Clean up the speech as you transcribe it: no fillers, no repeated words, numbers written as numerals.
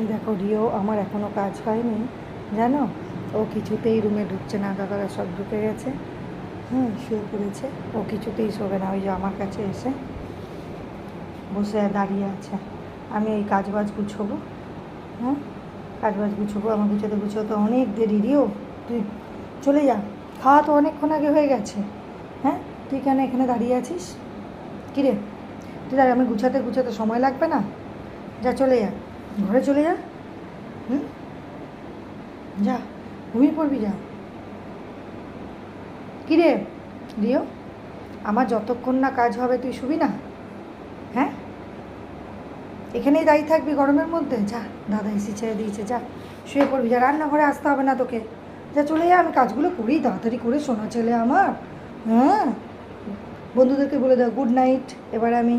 এই দেখো রিও আমার এখনও কাজ হয়নি জানো, ও কিছুতেই রুমে ঢুকছে না, দাদারা সব ঢুকে গেছে। শুয়ে পড়েছে, ও কিছুতেই শোবে না, ওই যে আমার কাছে এসে বসে দাঁড়িয়ে আছে। আমি এই কাজবাজ গুছোবো, কাজবাজ গুছোবো, আমার গুছোতে অনেক দেরি। রিও তুই চলে যা, খাওয়া তো অনেকক্ষণ আগে হয়ে গেছে। তুই কেন এখানে দাঁড়িয়ে আছিস? কিরে তুই দাঁড়া, আমি গুছাতে সময় লাগবে না? যা চলে যা, ঘরে চলে যা। যা ঘুমিয়ে পড়বি, যা। কিরে রিও, আমার যতক্ষণ না কাজ হবে তুই শুবি না? এখানেই দাঁড়িয়ে থাকবি গরমের মধ্যে? যা, দাদা এসি ছেড়ে দিয়েছে, যা শুয়ে পড়বি, যা। রান্নাঘরে আসতে হবে না তোকে, যা চলে যা। আমি কাজগুলো করি তাড়াতাড়ি করে, শোনা ছেলে আমার। বন্ধুদেরকে বলে দাও গুড নাইট। এবার আমি